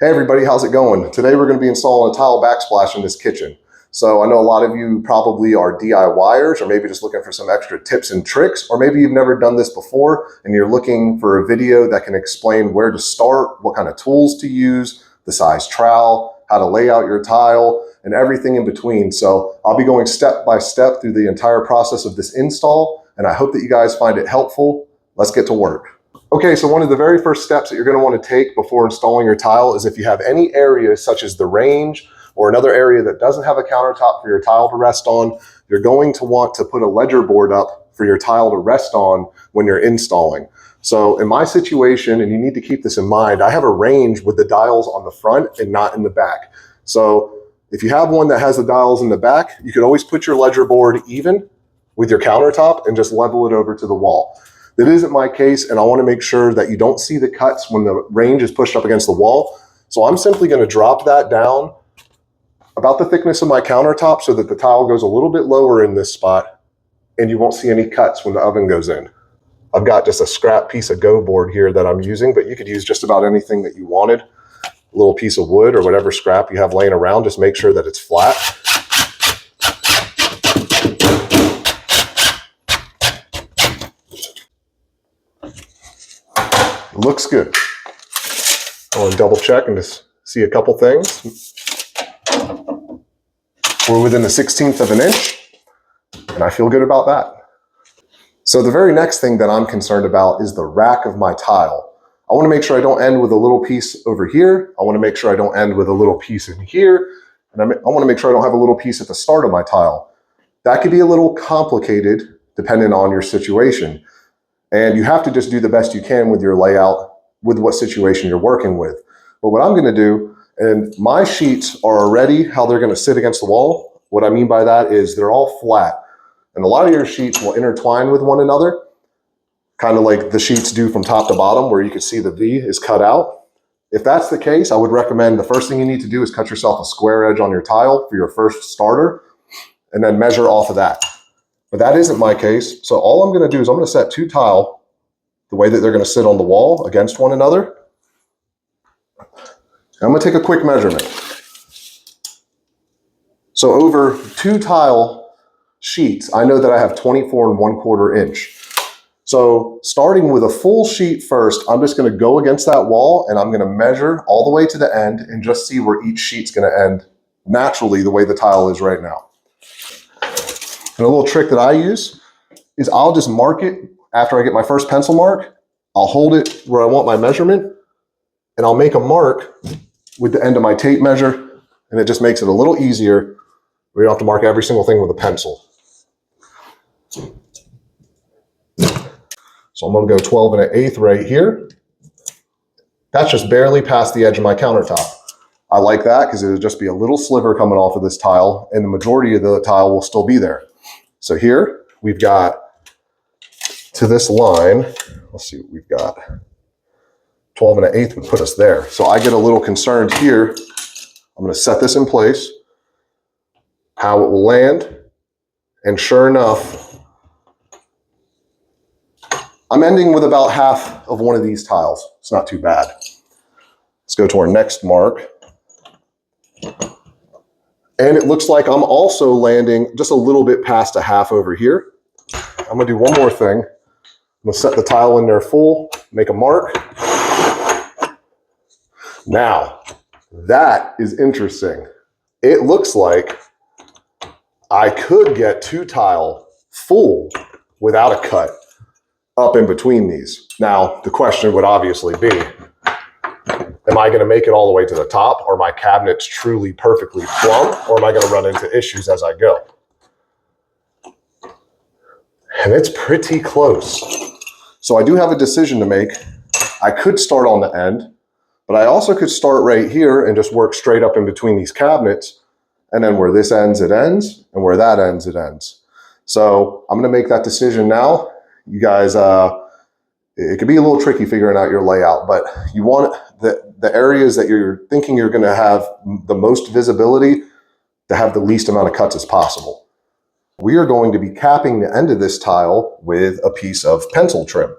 Hey everybody, how's it going? Today we're going to be installing a tile backsplash in this kitchen. So I know a lot of you probably are DIYers or maybe just looking for some extra tips and tricks, or maybe you've never done this before and you're looking for a video that can explain where to start, what kind of tools to use, the size trowel, how to lay out your tile, and everything in between. So I'll be going step by step through the entire process of this install, and I hope that you guys find it helpful. Let's get to work. Okay, so one of the very first steps that you're going to want to take before installing your tile is if you have any areas such as the range or another area that doesn't have a countertop for your tile to rest on, you're going to want to put a ledger board up for your tile to rest on when you're installing. So in my situation, and you need to keep this in mind, I have a range with the dials on the front and not in the back. So if you have one that has the dials in the back, you could always put your ledger board even with your countertop and just level it over to the wall. That isn't my case, and I want to make sure that you don't see the cuts when the range is pushed up against the wall. So I'm simply going to drop that down about the thickness of my countertop so that the tile goes a little bit lower in this spot and you won't see any cuts when the oven goes in. I've got just a scrap piece of go board here that I'm using, but you could use just about anything that you wanted. A little piece of wood or whatever scrap you have laying around, just make sure that it's flat. Looks good. I want to double check and just see a couple things. We're within the 1/16 of an inch, and I feel good about that. So the very next thing that I'm concerned about is the rack of my tile. I want to make sure I don't end with a little piece over here. I want to make sure I don't end with a little piece in here. And I want to make sure I don't have a little piece at the start of my tile. That could be a little complicated depending on your situation. And you have to just do the best you can with your layout, with what situation you're working with. But what I'm going to do, and my sheets are already how they're going to sit against the wall. What I mean by that is they're all flat. And a lot of your sheets will intertwine with one another, kind of like the sheets do from top to bottom, where you can see the V is cut out. If that's the case, I would recommend the first thing you need to do is cut yourself a square edge on your tile for your first starter, and then measure off of that. But that isn't my case. So all I'm going to do is I'm going to set two tile the way that they're going to sit on the wall against one another. And I'm going to take a quick measurement. So over two tile sheets, I know that I have 24 1/4 inch. So starting with a full sheet first, I'm just going to go against that wall and I'm going to measure all the way to the end and just see where each sheet's going to end naturally the way the tile is right now. And a little trick that I use is I'll just mark it after I get my first pencil mark. I'll hold it where I want my measurement and I'll make a mark with the end of my tape measure, and it just makes it a little easier. We don't have to mark every single thing with a pencil. So I'm going to go 12 1/8 right here. That's just barely past the edge of my countertop. I like that because it'll just be a little sliver coming off of this tile and the majority of the tile will still be there. So here we've got to this line, let's see what we've got. 12 1/8 would put us there. So I get a little concerned here. I'm going to set this in place, how it will land, and sure enough, I'm ending with about half of one of these tiles. It's not too bad. Let's go to our next mark. And it looks like I'm also landing just a little bit past a half over here. I'm going to do one more thing. I'm going to set the tile in there full, make a mark. Now, that is interesting. It looks like I could get two tile full without a cut up in between these. Now, the question would obviously be, am I going to make it all the way to the top? Are my cabinets truly perfectly plumb? Or am I going to run into issues as I go? And it's pretty close. So I do have a decision to make. I could start on the end, but I also could start right here and just work straight up in between these cabinets. And then where this ends, it ends. And where that ends, it ends. So I'm going to make that decision now. You guys, it could be a little tricky figuring out your layout, but you want the areas that you're thinking you're going to have the most visibility to have the least amount of cuts as possible. We are going to be capping the end of this tile with a piece of pencil trim.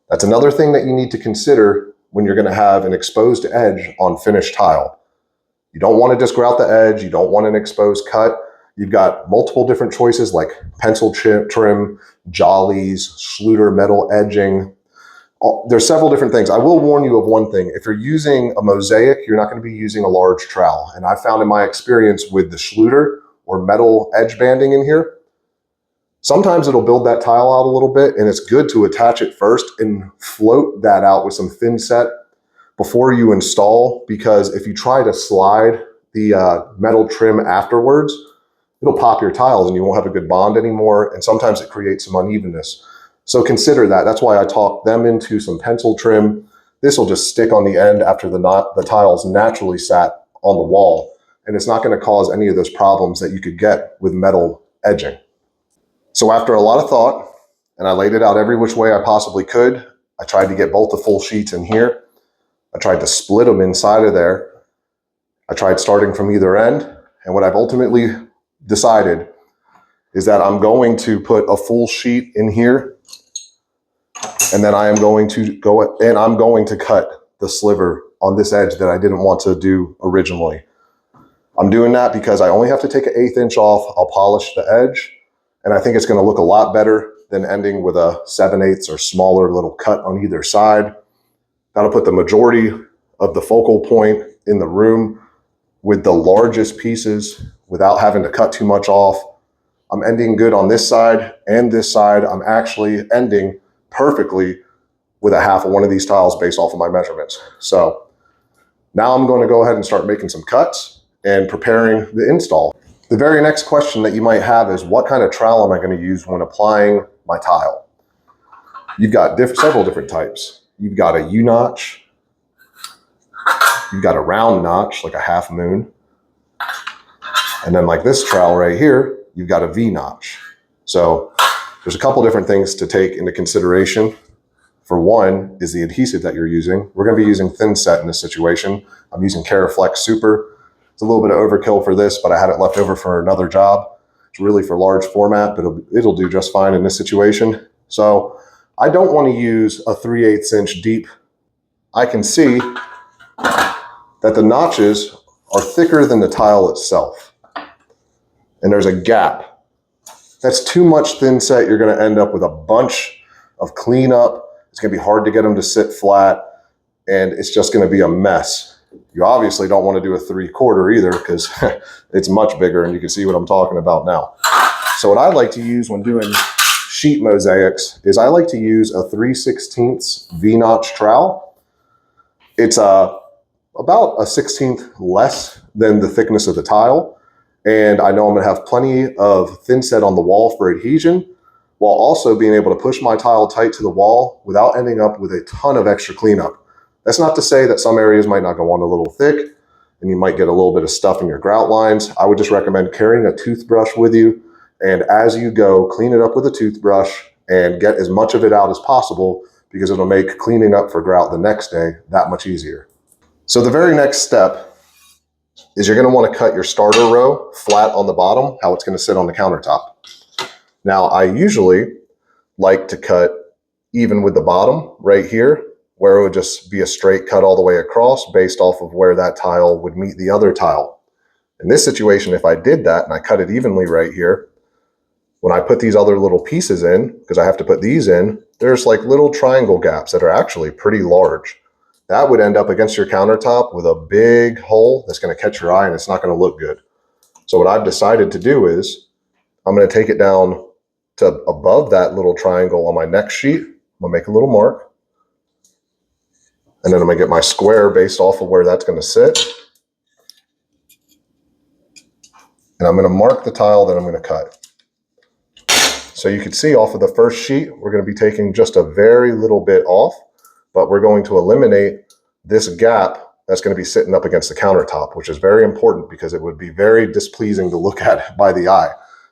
That's another thing that you need to consider when you're going to have an exposed edge on finished tile. You don't want to just grout the edge. You don't want an exposed cut. You've got multiple different choices like pencil trim, jollies, Schluter metal edging. There's several different things. I will warn you of one thing. If you're using a mosaic, you're not going to be using a large trowel. And I found in my experience with the Schluter or metal edge banding in here, sometimes it'll build that tile out a little bit, and it's good to attach it first and float that out with some thinset before you install, because if you try to slide the metal trim afterwards, it'll pop your tiles and you won't have a good bond anymore, and sometimes it creates some unevenness. So consider that. That's why I talked them into some pencil trim. This will just stick on the end after the tiles naturally sat on the wall, and it's not going to cause any of those problems that you could get with metal edging. So after a lot of thought, and I laid it out every which way I possibly could, I tried to get both the full sheets in here. I tried to split them inside of there. I tried starting from either end, and what I've ultimately decided is that I'm going to put a full sheet in here, and then I'm going to cut the sliver on this edge that I didn't want to do originally. I'm doing that because I only have to take an 1/8 inch off. I'll polish the edge, and I think it's going to look a lot better than ending with a 7/8 or smaller little cut on either side. That'll put the majority of the focal point in the room with the largest pieces without having to cut too much off. I'm ending good on this side and this side. I'm actually ending perfectly with a 1/2 of one of these tiles based off of my measurements. So now I'm going to go ahead and start making some cuts and preparing the install. The very next question that you might have is, what kind of trowel am I going to use when applying my tile? You've got several different types. You've got a U-notch. You've got a round notch, like a 1/2 moon. And then like this trowel right here, you've got a V-notch. So there's a couple different things to take into consideration. For one is the adhesive that you're using. We're going to be using thinset in this situation. I'm using Caraflex Super. It's a little bit of overkill for this, but I had it left over for another job. It's really for large format, but it'll do just fine in this situation. So I don't want to use a 3/8 inch deep. I can see that the notches are thicker than the tile itself, and there's a gap. That's too much thinset. You're going to end up with a bunch of cleanup. It's going to be hard to get them to sit flat, and it's just going to be a mess. You obviously don't want to do a 3/4 either, because it's much bigger, and you can see what I'm talking about now. So what I like to use when doing sheet mosaics is I like to use a 3/16 V-notch trowel. It's about a 1/16 less than the thickness of the tile, and I know I'm going to have plenty of thinset on the wall for adhesion, while also being able to push my tile tight to the wall without ending up with a ton of extra cleanup. That's not to say that some areas might not go on a little thick and you might get a little bit of stuff in your grout lines. I would just recommend carrying a toothbrush with you, and as you go, clean it up with a toothbrush and get as much of it out as possible, because it'll make cleaning up for grout the next day that much easier. So the very next step is you're going to want to cut your starter row flat on the bottom, how it's going to sit on the countertop. Now, I usually like to cut even with the bottom right here, where it would just be a straight cut all the way across based off of where that tile would meet the other tile. In this situation, if I did that and I cut it evenly right here, when I put these other little pieces in, because I have to put these in, there's like little triangle gaps that are actually pretty large. That would end up against your countertop with a big hole that's going to catch your eye, and it's not going to look good. So what I've decided to do is I'm going to take it down to above that little triangle on my next sheet. I'm going to make a little mark. And then I'm going to get my square based off of where that's going to sit. And I'm going to mark the tile that I'm going to cut. So you can see off of the first sheet, we're going to be taking just a very little bit off, but we're going to eliminate this gap that's going to be sitting up against the countertop, which is very important because it would be very displeasing to look at by the eye.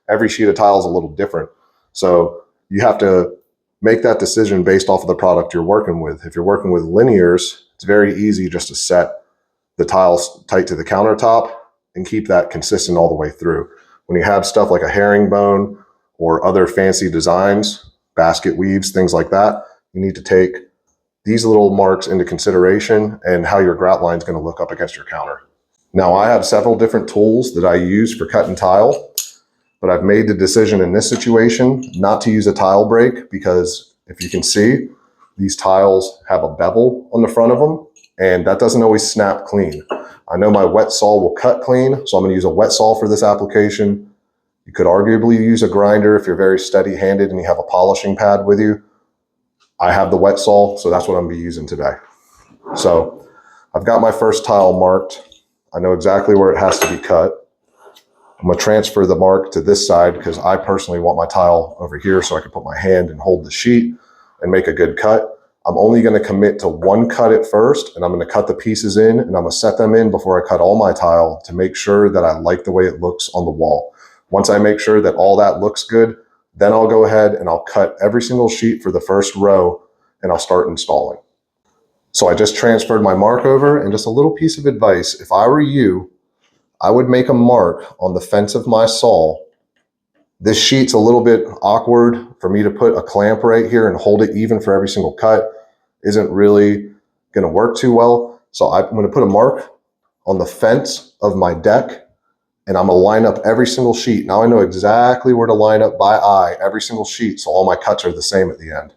Every sheet of tile is a little different. So you have to make that decision based off of the product you're working with. If you're working with linears, it's very easy just to set the tiles tight to the countertop and keep that consistent all the way through. When you have stuff like a herringbone or other fancy designs, basket weaves, things like that, you need to take these little marks into consideration and how your grout line is going to look up against your counter. Now, I have several different tools that I use for cutting tile, but I've made the decision in this situation not to use a tile break because if you can see, these tiles have a bevel on the front of them, and that doesn't always snap clean. I know my wet saw will cut clean, so I'm going to use a wet saw for this application. You could arguably use a grinder if you're very steady-handed and you have a polishing pad with you. I have the wet saw, so that's what I'm going to be using today. So I've got my first tile marked. I know exactly where it has to be cut. I'm going to transfer the mark to this side because I personally want my tile over here so I can put my hand and hold the sheet and make a good cut. I'm only going to commit to one cut at first, and I'm going to cut the pieces in, and I'm going to set them in before I cut all my tile to make sure that I like the way it looks on the wall. Once I make sure that all that looks good, then I'll go ahead and I'll cut every single sheet for the first row, and I'll start installing. So I just transferred my mark over, and just a little piece of advice. If I were you, I would make a mark on the fence of my saw. This sheet's a little bit awkward for me to put a clamp right here and hold it even for every single cut. Isn't really going to work too well. So I'm going to put a mark on the fence of my deck, and I'm going to line up every single sheet. Now I know exactly where to line up by eye every single sheet, so all my cuts are the same at the end.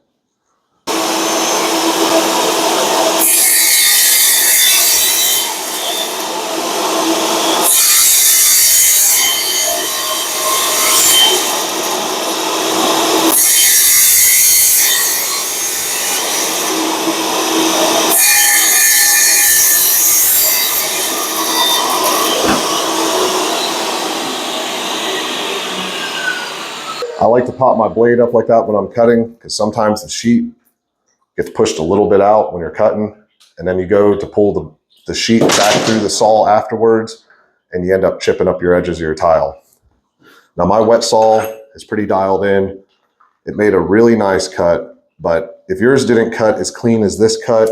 I like to pop my blade up like that when I'm cutting because sometimes the sheet gets pushed a little bit out when you're cutting, and then you go to pull the sheet back through the saw afterwards, and you end up chipping up your edges of your tile. Now my wet saw is pretty dialed in. It made a really nice cut, but if yours didn't cut as clean as this cut,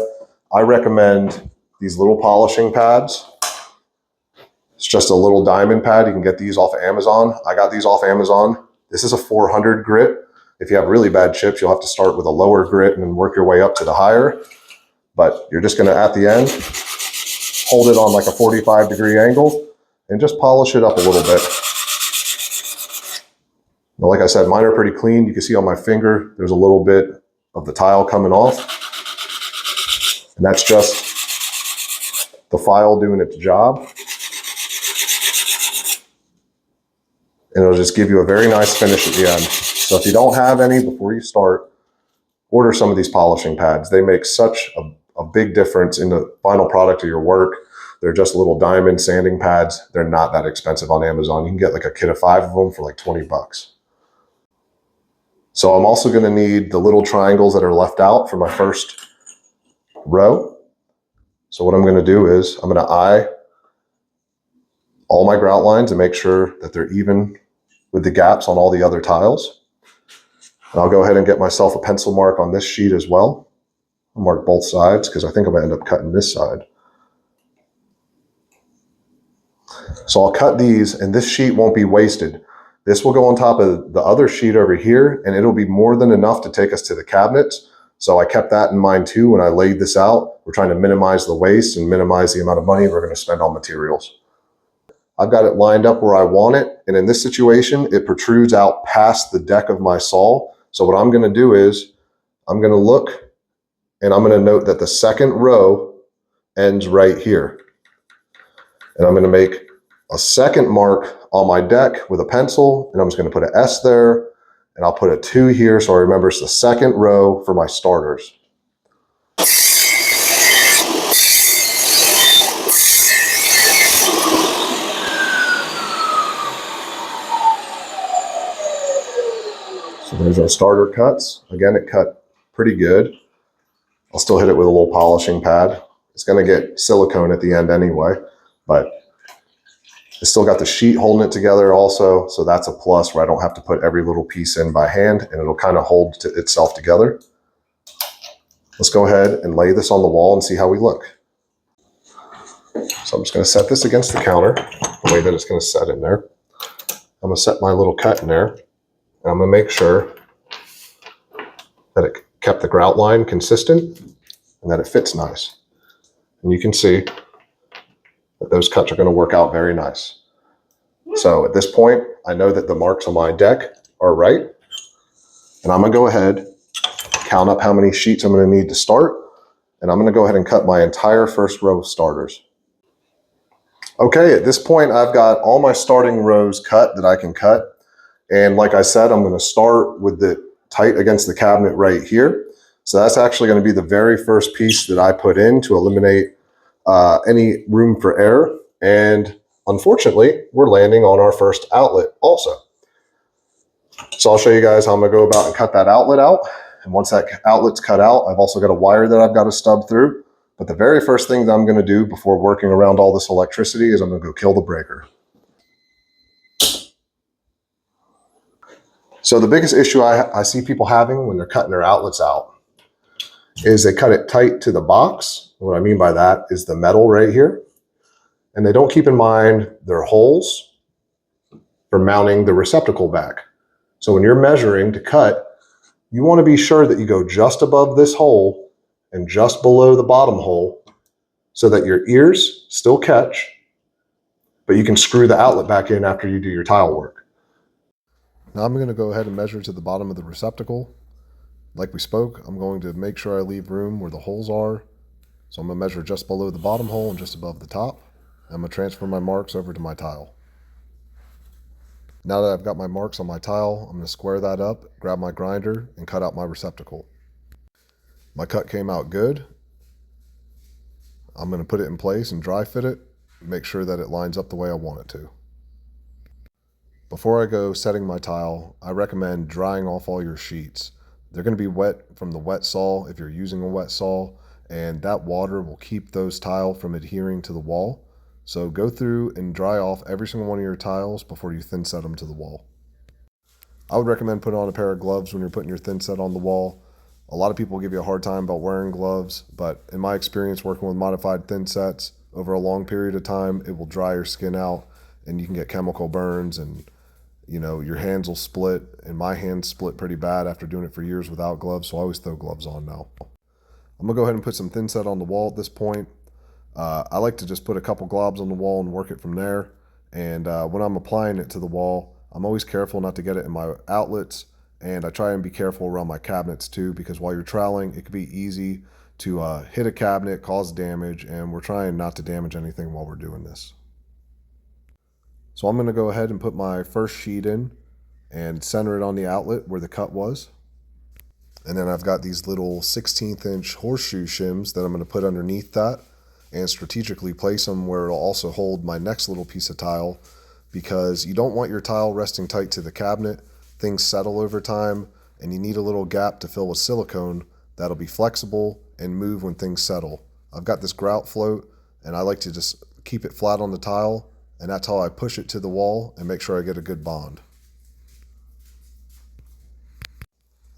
I recommend these little polishing pads. It's just a little diamond pad. You can get these off of Amazon. I got these off Amazon. This is a 400 grit. If you have really bad chips, you'll have to start with a lower grit and then work your way up to the higher. But you're just gonna, at the end, hold it on like a 45-degree angle and just polish it up a little bit. Now, like I said, mine are pretty clean. You can see on my finger, there's a little bit of the tile coming off. And that's just the file doing its job. And it'll just give you a very nice finish at the end. So if you don't have any before you start, order some of these polishing pads. They make such a big difference in the final product of your work. They're just little diamond sanding pads. They're not that expensive on Amazon. You can get like a kit of 5 of them for like 20 bucks. So I'm also going to need the little triangles that are left out for my first row. So what I'm going to do is I'm going to eye all my grout lines and make sure that they're even with the gaps on all the other tiles. And I'll go ahead and get myself a pencil mark on this sheet as well. I'll mark both sides because I think I'm going to end up cutting this side. So I'll cut these, and this sheet won't be wasted. This will go on top of the other sheet over here, and it'll be more than enough to take us to the cabinets. So I kept that in mind too when I laid this out. We're trying to minimize the waste and minimize the amount of money we're going to spend on materials. I've got it lined up where I want it, and in this situation, it protrudes out past the deck of my saw. So what I'm going to do is I'm going to look, and I'm going to note that the second row ends right here. And I'm going to make a second mark on my deck with a pencil, and I'm just going to put an S there, and I'll put a 2 here so I remember it's the second row for my starters. So there's our starter cuts. Again, it cut pretty good. I'll still hit it with a little polishing pad. It's going to get silicone at the end anyway, but it's still got the sheet holding it together also, so that's a plus where I don't have to put every little piece in by hand, and it'll kind of hold itself together. Let's go ahead and lay this on the wall and see how we look. So I'm just going to set this against the counter, the way that it's going to set in there. I'm going to set my little cut in there. And I'm going to make sure that it kept the grout line consistent. and that it fits nice. And you can see that those cuts are going to work out very nice. So at this point, I know that the marks on my deck are right. And I'm going to go ahead, count up how many sheets I'm going to need to start. And I'm going to go ahead and cut my entire first row of starters. Okay, at this point, I've got all my starting rows cut that I can cut. And like I said, I'm going to start with the tight against the cabinet right here. So that's actually going to be the very first piece that I put in to eliminate any room for error. And unfortunately, we're landing on our first outlet also. So I'll show you guys how I'm going to go about and cut that outlet out. And once that outlet's cut out, I've also got a wire that I've got to stub through. But the very first thing that I'm going to do before working around all this electricity is I'm going to go kill the breaker. So the biggest issue I see people having when they're cutting their outlets out is they cut it tight to the box. What I mean by that is the metal right here. And they don't keep in mind their holes for mounting the receptacle back. So when you're measuring to cut, you want to be sure that you go just above this hole and just below the bottom hole so that your ears still catch, but you can screw the outlet back in after you do your tile work. Now I'm going to go ahead and measure to the bottom of the receptacle. Like we spoke, I'm going to make sure I leave room where the holes are. So I'm going to measure just below the bottom hole and just above the top. I'm going to transfer my marks over to my tile. Now that I've got my marks on my tile, I'm going to square that up, grab my grinder, and cut out my receptacle. My cut came out good. I'm going to put it in place and dry fit it, make sure that it lines up the way I want it to. Before I go setting my tile, I recommend drying off all your sheets. They're going to be wet from the wet saw if you're using a wet saw, and that water will keep those tile from adhering to the wall. So go through and dry off every single one of your tiles before you thin set them to the wall. I would recommend putting on a pair of gloves when you're putting your thin set on the wall. A lot of people give you a hard time about wearing gloves, but in my experience working with modified thin sets, over a long period of time, it will dry your skin out and you can get chemical burns and your hands will split, and my hands split pretty bad after doing it for years without gloves, so I always throw gloves on now. I'm going to go ahead and put some thin set on the wall at this point. I like to just put a couple globs on the wall and work it from there. And when I'm applying it to the wall, I'm always careful not to get it in my outlets, and I try and be careful around my cabinets too, because while you're troweling, it can be easy to hit a cabinet, cause damage, and we're trying not to damage anything while we're doing this. So I'm going to go ahead and put my first sheet in and center it on the outlet where the cut was. And then I've got these little 16th inch horseshoe shims that I'm going to put underneath that and strategically place them where it'll also hold my next little piece of tile, because you don't want your tile resting tight to the cabinet. Things settle over time and you need a little gap to fill with silicone that'll be flexible and move when things settle. I've got this grout float and I like to just keep it flat on the tile, and that's how I push it to the wall and make sure I get a good bond.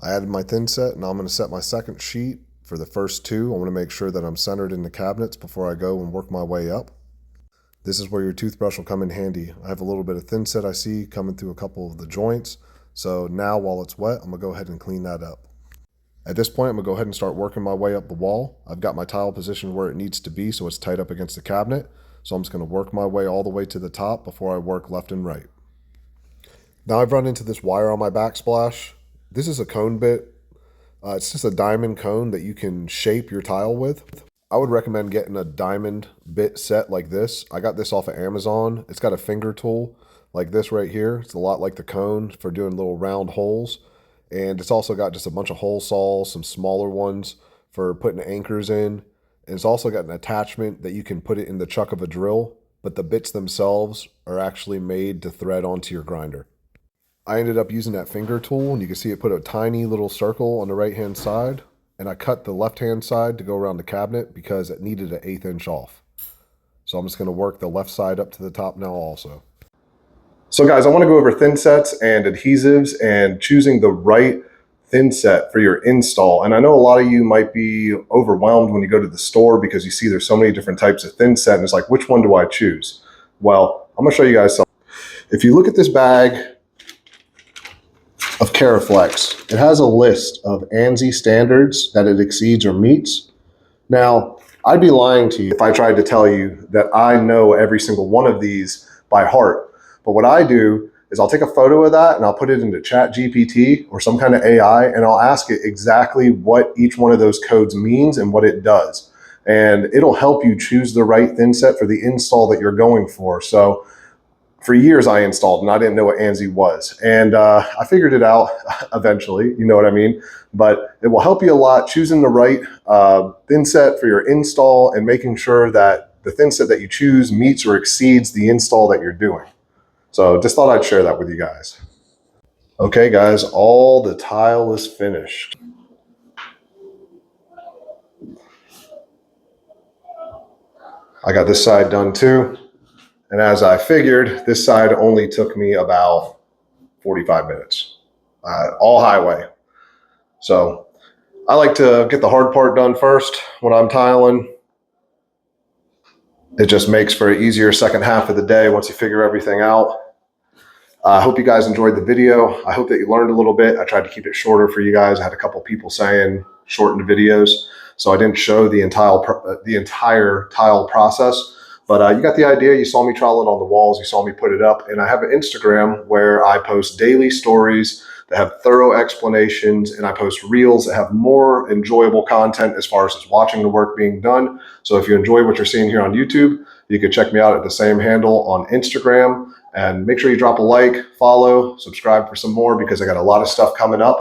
I added my thin set, and now I'm going to set my second sheet for the first two. I want to make sure that I'm centered in the cabinets before I go and work my way up. This is where your toothbrush will come in handy. I have a little bit of thin set I see coming through a couple of the joints. So now while it's wet, I'm going to go ahead and clean that up. At this point, I'm going to go ahead and start working my way up the wall. I've got my tile positioned where it needs to be so it's tight up against the cabinet. So I'm just going to work my way all the way to the top before I work left and right. Now I've run into this wire on my backsplash. This is a cone bit. It's just a diamond cone that you can shape your tile with. I would recommend getting a diamond bit set like this. I got this off of Amazon. It's got a finger tool like this right here. It's a lot like the cone for doing little round holes. And it's also got just a bunch of hole saws, some smaller ones for putting anchors in. And it's also got an attachment that you can put it in the chuck of a drill, but the bits themselves are actually made to thread onto your grinder. I ended up using that finger tool, and you can see it put a tiny little circle on the right-hand side, and I cut the left-hand side to go around the cabinet because it needed an 1/8 inch off. So I'm just going to work the left side up to the top now also. So guys, I want to go over thin sets and adhesives and choosing the right thin set for your install. And I know a lot of you might be overwhelmed when you go to the store because you see there's so many different types of thin set and it's like, which one do I choose? Well, I'm gonna show you guys something. If you look at this bag of Caraflex, it has a list of ANSI standards that it exceeds or meets. Now, I'd be lying to you if I tried to tell you that I know every single one of these by heart. But what I do is I'll take a photo of that and I'll put it into Chat GPT or some kind of AI, and I'll ask it exactly what each one of those codes means and what it does. And it'll help you choose the right thin set for the install that you're going for. So for years I installed and I didn't know what ANSI was. And I figured it out eventually, you know what I mean? But it will help you a lot choosing the right thin set for your install and making sure that the thin set that you choose meets or exceeds the install that you're doing. So just thought I'd share that with you guys. Okay guys, all the tile is finished. I got this side done too. And as I figured, this side only took me about 45 minutes, all highway. So I like to get the hard part done first when I'm tiling. It just makes for an easier second half of the day once you figure everything out. I hope you guys enjoyed the video. I hope that you learned a little bit. I tried to keep it shorter for you guys. I had a couple people saying shorten the videos, so I didn't show the entire tile process. But you got the idea. You saw me trowel it on the walls. You saw me put it up. And I have an Instagram where I post daily stories that have thorough explanations, and I post reels that have more enjoyable content as far as just watching the work being done. So if you enjoy what you're seeing here on YouTube, you can check me out at the same handle on Instagram. And make sure you drop a like, follow, subscribe for some more, because I got a lot of stuff coming up.